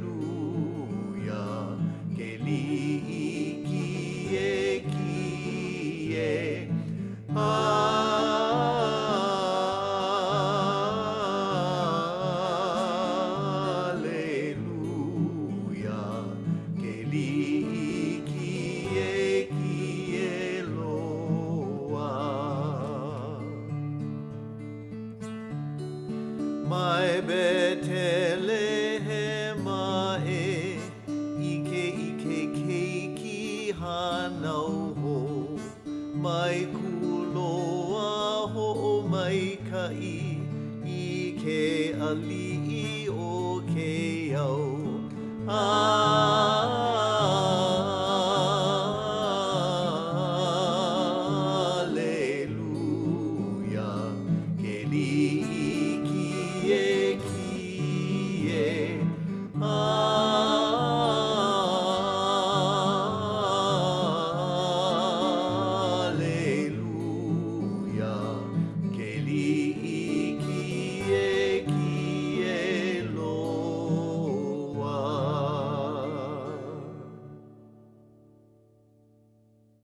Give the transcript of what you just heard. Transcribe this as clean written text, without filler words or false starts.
Alleluia, che lì chi è, chi è. Alleluia, che lì chi è loa. Mai Betelehema ike keiki hanau ho. Mai kuloa ho mai kai i ke ali'i o ke au.